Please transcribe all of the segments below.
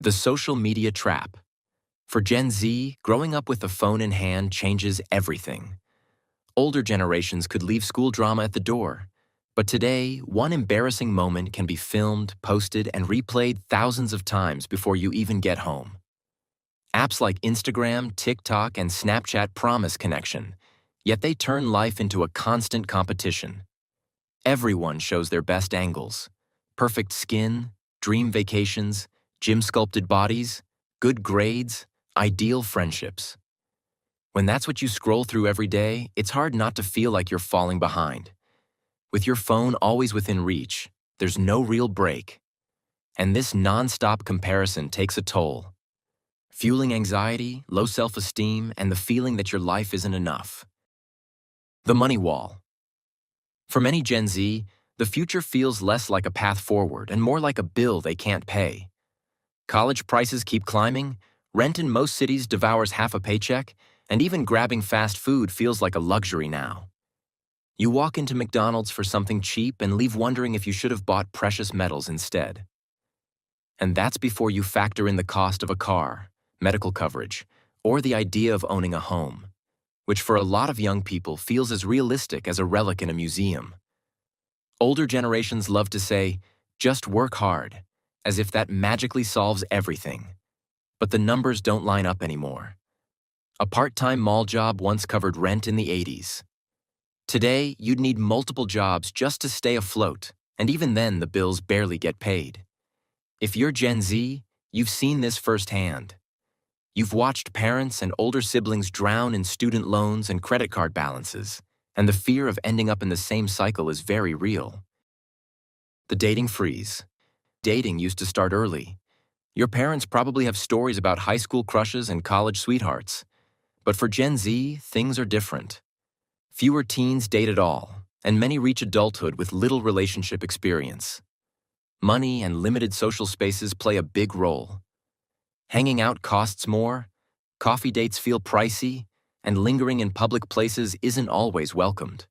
The social media trap. For Gen Z, growing up with a phone in hand changes everything. Older generations could leave school drama at the door. But today, one embarrassing moment can be filmed, posted, and replayed thousands of times before you even get home. Apps like Instagram, TikTok, and Snapchat promise connection, yet they turn life into a constant competition. Everyone shows their best angles. Perfect skin, dream vacations, gym-sculpted bodies, good grades, ideal friendships. When that's what you scroll through every day, it's hard not to feel like you're falling behind. With your phone always within reach, there's no real break. And this non-stop comparison takes a toll, fueling anxiety, low self-esteem, and the feeling that your life isn't enough. The money wall. For many Gen Z, the future feels less like a path forward and more like a bill they can't pay. College prices keep climbing, rent in most cities devours half a paycheck, and even grabbing fast food feels like a luxury now. You walk into McDonald's for something cheap and leave wondering if you should have bought precious metals instead. And that's before you factor in the cost of a car, medical coverage, or the idea of owning a home, which for a lot of young people feels as realistic as a relic in a museum. Older generations love to say, just work hard, as if that magically solves everything. But the numbers don't line up anymore. A part-time mall job once covered rent in the 80s. Today, you'd need multiple jobs just to stay afloat, and even then the bills barely get paid. If you're Gen Z, you've seen this firsthand. You've watched parents and older siblings drown in student loans and credit card balances, and the fear of ending up in the same cycle is very real. The dating freeze. Dating used to start early. Your parents probably have stories about high school crushes and college sweethearts. But for Gen Z, things are different. Fewer teens date at all, and many reach adulthood with little relationship experience. Money and limited social spaces play a big role. Hanging out costs more, coffee dates feel pricey, and lingering in public places isn't always welcomed.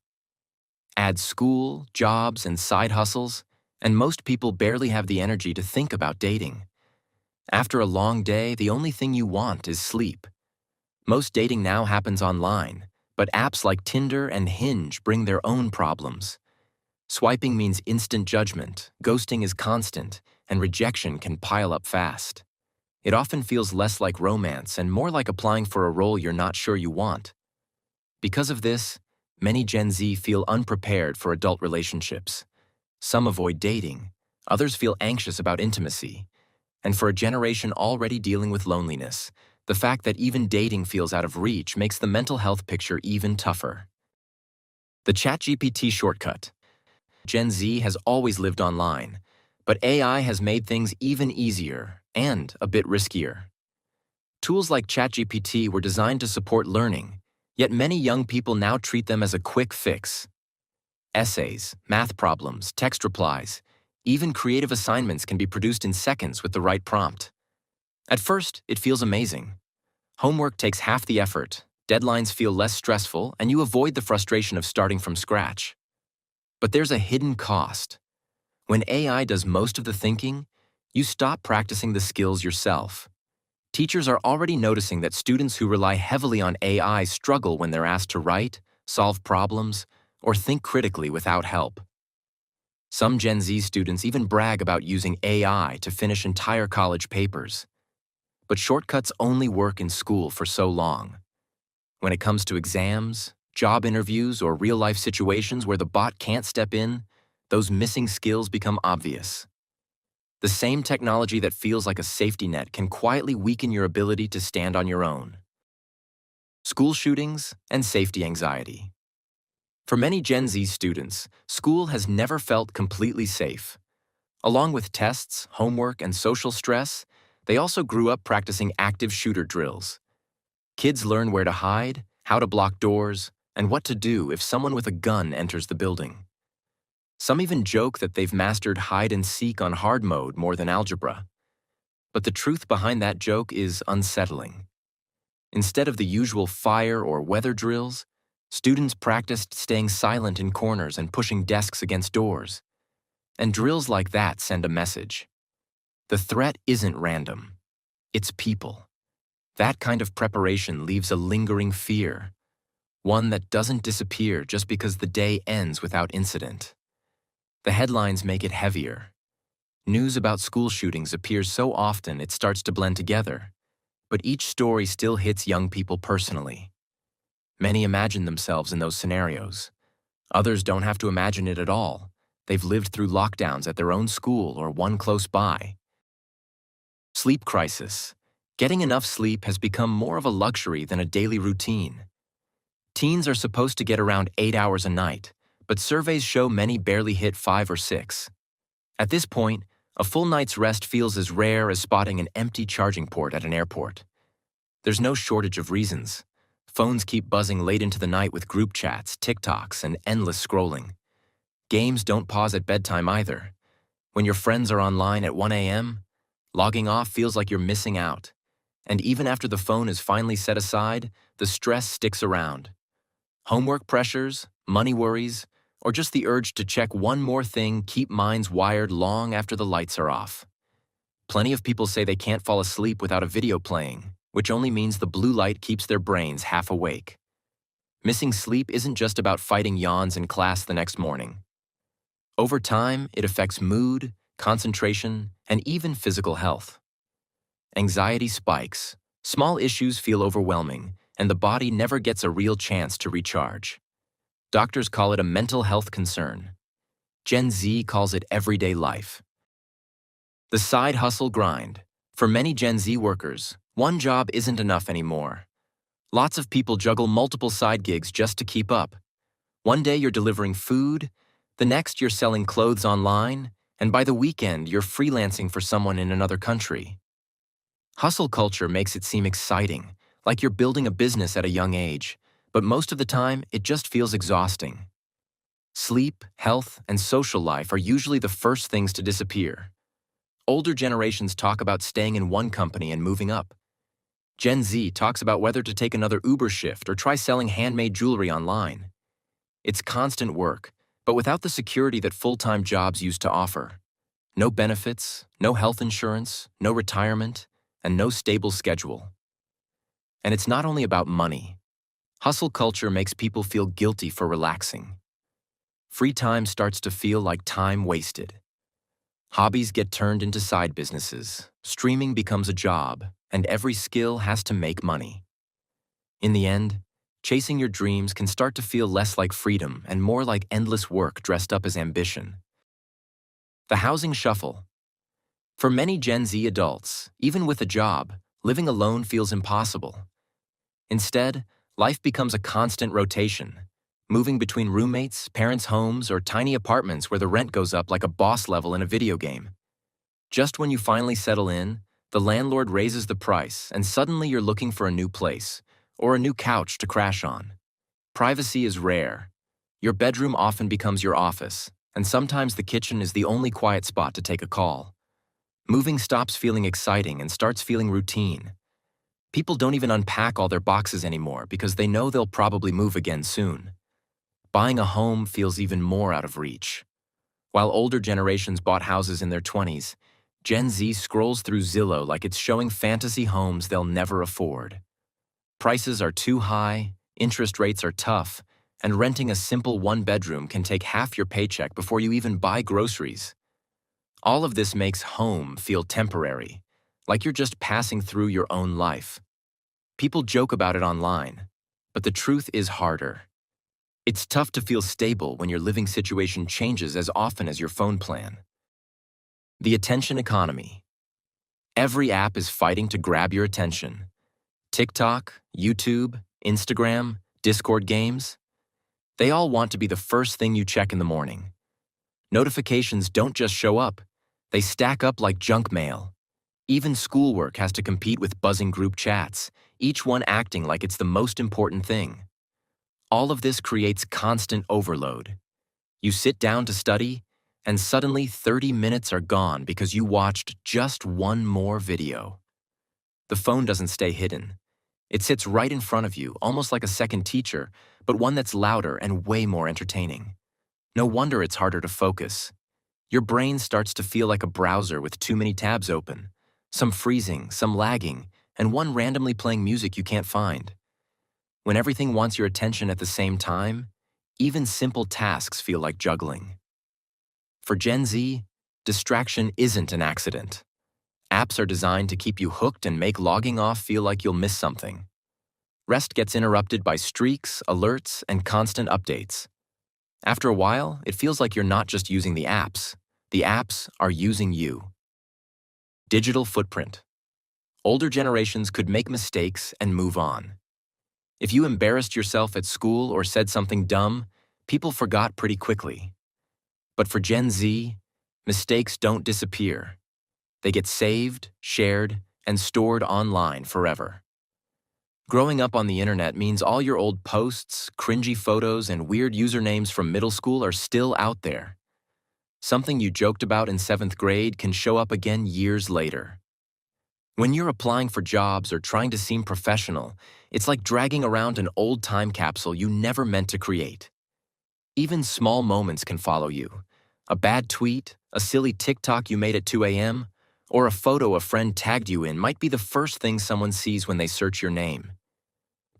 Add school, jobs, and side hustles, and most people barely have the energy to think about dating. After a long day, the only thing you want is sleep. Most dating now happens online, but apps like Tinder and Hinge bring their own problems. Swiping means instant judgment, ghosting is constant, and rejection can pile up fast. It often feels less like romance and more like applying for a role you're not sure you want. Because of this, many Gen Z feel unprepared for adult relationships. Some avoid dating, others feel anxious about intimacy. And for a generation already dealing with loneliness, the fact that even dating feels out of reach makes the mental health picture even tougher. The ChatGPT shortcut. Gen Z has always lived online, but AI has made things even easier and a bit riskier. Tools like ChatGPT were designed to support learning, yet many young people now treat them as a quick fix. Essays, math problems, text replies, even creative assignments can be produced in seconds with the right prompt. At first, it feels amazing. Homework takes half the effort, deadlines feel less stressful, and you avoid the frustration of starting from scratch. But there's a hidden cost. When AI does most of the thinking, you stop practicing the skills yourself. Teachers are already noticing that students who rely heavily on AI struggle when they're asked to write, solve problems, or think critically without help. Some Gen Z students even brag about using AI to finish entire college papers. But shortcuts only work in school for so long. When it comes to exams, job interviews, or real-life situations where the bot can't step in, those missing skills become obvious. The same technology that feels like a safety net can quietly weaken your ability to stand on your own. School shootings and safety anxiety. For many Gen Z students, school has never felt completely safe. Along with tests, homework, and social stress, they also grew up practicing active shooter drills. Kids learn where to hide, how to block doors, and what to do if someone with a gun enters the building. Some even joke that they've mastered hide and seek on hard mode more than algebra. But the truth behind that joke is unsettling. Instead of the usual fire or weather drills, students practiced staying silent in corners and pushing desks against doors. And drills like that send a message. The threat isn't random. It's people. That kind of preparation leaves a lingering fear, one that doesn't disappear just because the day ends without incident. The headlines make it heavier. News about school shootings appears so often it starts to blend together, but each story still hits young people personally. Many imagine themselves in those scenarios. Others don't have to imagine it at all. They've lived through lockdowns at their own school or one close by. Sleep crisis. Getting enough sleep has become more of a luxury than a daily routine. Teens are supposed to get around 8 hours a night, but surveys show many barely hit 5 or 6. At this point, a full night's rest feels as rare as spotting an empty charging port at an airport. There's no shortage of reasons. Phones keep buzzing late into the night with group chats, TikToks, and endless scrolling. Games don't pause at bedtime either. When your friends are online at 1 a.m., logging off feels like you're missing out. And even after the phone is finally set aside, the stress sticks around. Homework pressures, money worries, or just the urge to check one more thing keep minds wired long after the lights are off. Plenty of people say they can't fall asleep without a video playing, which only means the blue light keeps their brains half awake. Missing sleep isn't just about fighting yawns in class the next morning. Over time, it affects mood, concentration, and even physical health. Anxiety spikes, small issues feel overwhelming, and the body never gets a real chance to recharge. Doctors call it a mental health concern. Gen Z calls it everyday life. The side hustle grind. For many Gen Z workers, one job isn't enough anymore. Lots of people juggle multiple side gigs just to keep up. One day you're delivering food, the next you're selling clothes online, and by the weekend you're freelancing for someone in another country. Hustle culture makes it seem exciting, like you're building a business at a young age, but most of the time it just feels exhausting. Sleep, health, and social life are usually the first things to disappear. Older generations talk about staying in one company and moving up. Gen Z talks about whether to take another Uber shift or try selling handmade jewelry online. It's constant work, but without the security that full-time jobs used to offer. No benefits, no health insurance, no retirement, and no stable schedule. And it's not only about money. Hustle culture makes people feel guilty for relaxing. Free time starts to feel like time wasted. Hobbies get turned into side businesses, streaming becomes a job, and every skill has to make money. In the end, chasing your dreams can start to feel less like freedom and more like endless work dressed up as ambition. The housing shuffle. For many Gen Z adults, even with a job, living alone feels impossible. Instead, life becomes a constant rotation, moving between roommates, parents' homes, or tiny apartments where the rent goes up like a boss level in a video game. Just when you finally settle in, the landlord raises the price, and suddenly you're looking for a new place, or a new couch to crash on. Privacy is rare. Your bedroom often becomes your office, and sometimes the kitchen is the only quiet spot to take a call. Moving stops feeling exciting and starts feeling routine. People don't even unpack all their boxes anymore because they know they'll probably move again soon. Buying a home feels even more out of reach. While older generations bought houses in their 20s, Gen Z scrolls through Zillow like it's showing fantasy homes they'll never afford. Prices are too high, interest rates are tough, and renting a simple one-bedroom can take half your paycheck before you even buy groceries. All of this makes home feel temporary, like you're just passing through your own life. People joke about it online, but the truth is harder. It's tough to feel stable when your living situation changes as often as your phone plan. The attention economy. Every app is fighting to grab your attention. TikTok, YouTube, Instagram, Discord games. They all want to be the first thing you check in the morning. Notifications don't just show up, they stack up like junk mail. Even schoolwork has to compete with buzzing group chats, each one acting like it's the most important thing. All of this creates constant overload. You sit down to study, and suddenly 30 minutes are gone because you watched just one more video. The phone doesn't stay hidden. It sits right in front of you, almost like a second teacher, but one that's louder and way more entertaining. No wonder it's harder to focus. Your brain starts to feel like a browser with too many tabs open, some freezing, some lagging, and one randomly playing music you can't find. When everything wants your attention at the same time, even simple tasks feel like juggling. For Gen Z, distraction isn't an accident. Apps are designed to keep you hooked and make logging off feel like you'll miss something. Rest gets interrupted by streaks, alerts, and constant updates. After a while, it feels like you're not just using the apps are using you. Digital footprint. Older generations could make mistakes and move on. If you embarrassed yourself at school or said something dumb, people forgot pretty quickly. But for Gen Z, mistakes don't disappear. They get saved, shared, and stored online forever. Growing up on the internet means all your old posts, cringy photos, and weird usernames from middle school are still out there. Something you joked about in 7th grade can show up again years later. When you're applying for jobs or trying to seem professional, it's like dragging around an old time capsule you never meant to create. Even small moments can follow you. A bad tweet, a silly TikTok you made at 2 a.m., or a photo a friend tagged you in might be the first thing someone sees when they search your name.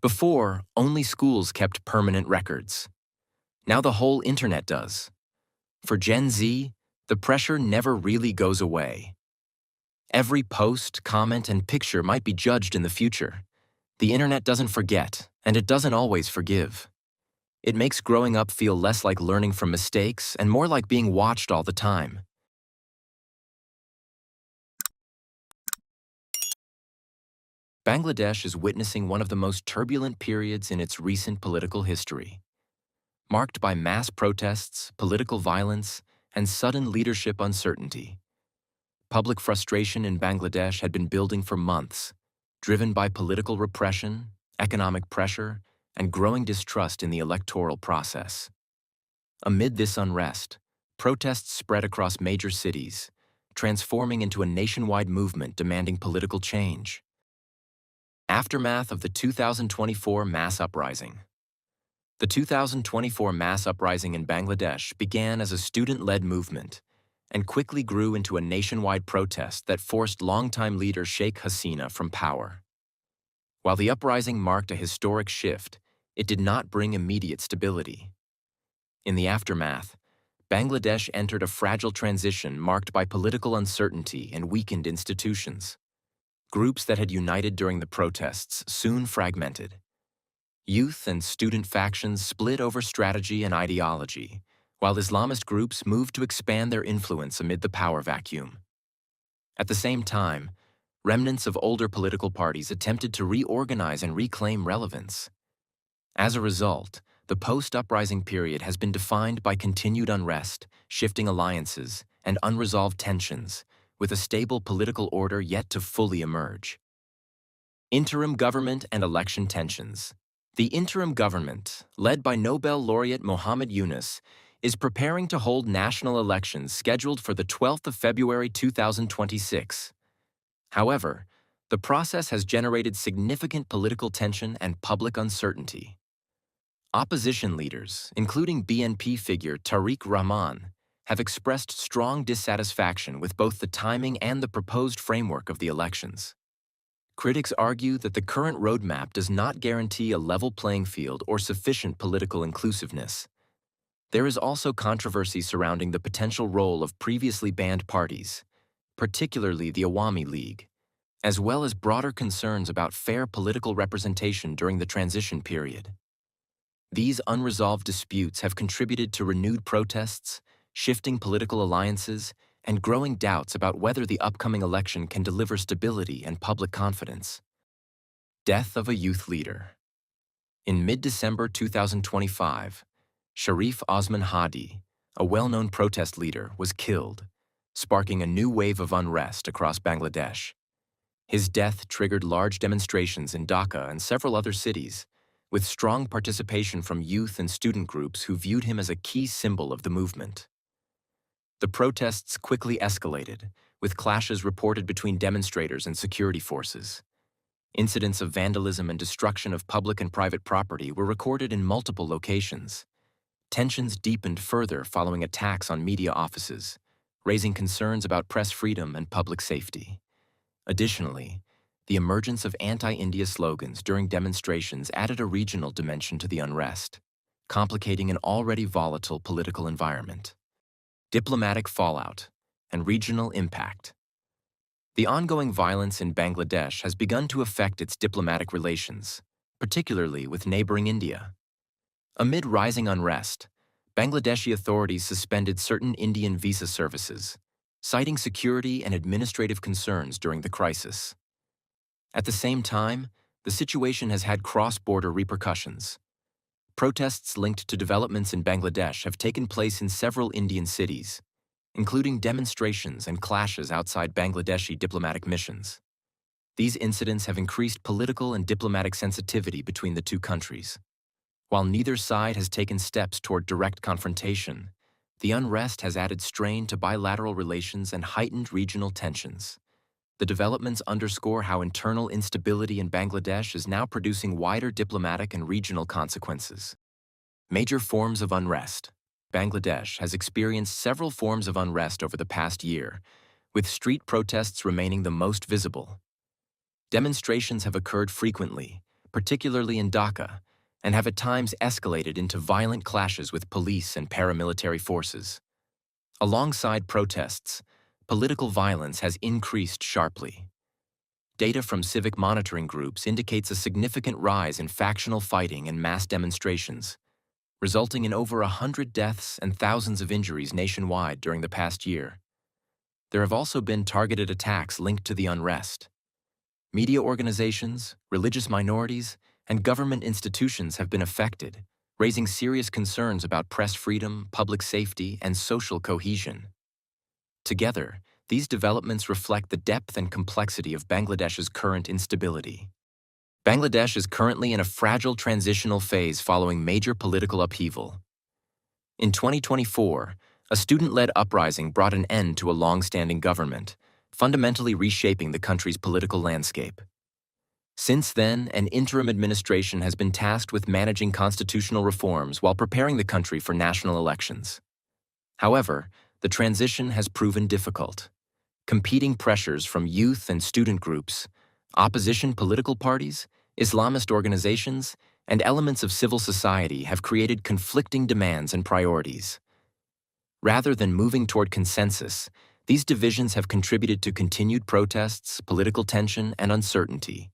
Before, only schools kept permanent records. Now the whole internet does. For Gen Z, the pressure never really goes away. Every post, comment, and picture might be judged in the future. The internet doesn't forget, and it doesn't always forgive. It makes growing up feel less like learning from mistakes and more like being watched all the time. Bangladesh is witnessing one of the most turbulent periods in its recent political history. Marked by mass protests, political violence, and sudden leadership uncertainty. Public frustration in Bangladesh had been building for months, driven by political repression, economic pressure, and growing distrust in the electoral process. Amid this unrest, protests spread across major cities, transforming into a nationwide movement demanding political change. Aftermath of the 2024 mass uprising. The 2024 mass uprising in Bangladesh began as a student-led movement and quickly grew into a nationwide protest that forced longtime leader Sheikh Hasina from power. While the uprising marked a historic shift, it did not bring immediate stability. In the aftermath, Bangladesh entered a fragile transition marked by political uncertainty and weakened institutions. Groups that had united during the protests soon fragmented. Youth and student factions split over strategy and ideology, while Islamist groups moved to expand their influence amid the power vacuum. At the same time, remnants of older political parties attempted to reorganize and reclaim relevance. As a result, the post-uprising period has been defined by continued unrest, shifting alliances, and unresolved tensions, with a stable political order yet to fully emerge. Interim government and election tensions. The interim government, led by Nobel laureate Muhammad Yunus, is preparing to hold national elections scheduled for the 12th of February 2026. However, the process has generated significant political tension and public uncertainty. Opposition leaders, including BNP figure Tariq Rahman, have expressed strong dissatisfaction with both the timing and the proposed framework of the elections. Critics argue that the current roadmap does not guarantee a level playing field or sufficient political inclusiveness. There is also controversy surrounding the potential role of previously banned parties, particularly the Awami League, as well as broader concerns about fair political representation during the transition period. These unresolved disputes have contributed to renewed protests, shifting political alliances, and growing doubts about whether the upcoming election can deliver stability and public confidence. Death of a youth leader. In mid-December 2025, Sharif Osman Hadi, a well-known protest leader, was killed, sparking a new wave of unrest across Bangladesh. His death triggered large demonstrations in Dhaka and several other cities, with strong participation from youth and student groups who viewed him as a key symbol of the movement. The protests quickly escalated, with clashes reported between demonstrators and security forces. Incidents of vandalism and destruction of public and private property were recorded in multiple locations. Tensions deepened further following attacks on media offices, raising concerns about press freedom and public safety. Additionally, the emergence of anti-India slogans during demonstrations added a regional dimension to the unrest, complicating an already volatile political environment. Diplomatic fallout and regional impact. The ongoing violence in Bangladesh has begun to affect its diplomatic relations, particularly with neighboring India. Amid rising unrest, Bangladeshi authorities suspended certain Indian visa services, citing security and administrative concerns during the crisis. At the same time, the situation has had cross-border repercussions. Protests linked to developments in Bangladesh have taken place in several Indian cities, including demonstrations and clashes outside Bangladeshi diplomatic missions. These incidents have increased political and diplomatic sensitivity between the two countries. While neither side has taken steps toward direct confrontation, the unrest has added strain to bilateral relations and heightened regional tensions. The developments underscore how internal instability in Bangladesh is now producing wider diplomatic and regional consequences. Major forms of unrest. Bangladesh has experienced several forms of unrest over the past year, with street protests remaining the most visible. Demonstrations have occurred frequently, particularly in Dhaka, and have at times escalated into violent clashes with police and paramilitary forces. Alongside protests, political violence has increased sharply. Data from civic monitoring groups indicates a significant rise in factional fighting and mass demonstrations, resulting in over 100 deaths and thousands of injuries nationwide during the past year. There have also been targeted attacks linked to the unrest. Media organizations, religious minorities, and government institutions have been affected, raising serious concerns about press freedom, public safety, and social cohesion. Together, these developments reflect the depth and complexity of Bangladesh's current instability. Bangladesh is currently in a fragile transitional phase following major political upheaval. In 2024, a student-led uprising brought an end to a long-standing government, fundamentally reshaping the country's political landscape. Since then, an interim administration has been tasked with managing constitutional reforms while preparing the country for national elections. However, the transition has proven difficult. Competing pressures from youth and student groups, opposition political parties, Islamist organizations, and elements of civil society have created conflicting demands and priorities. Rather than moving toward consensus, these divisions have contributed to continued protests, political tension, and uncertainty.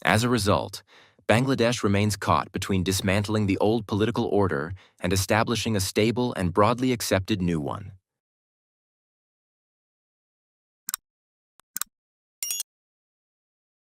As a result, Bangladesh remains caught between dismantling the old political order and establishing a stable and broadly accepted new one.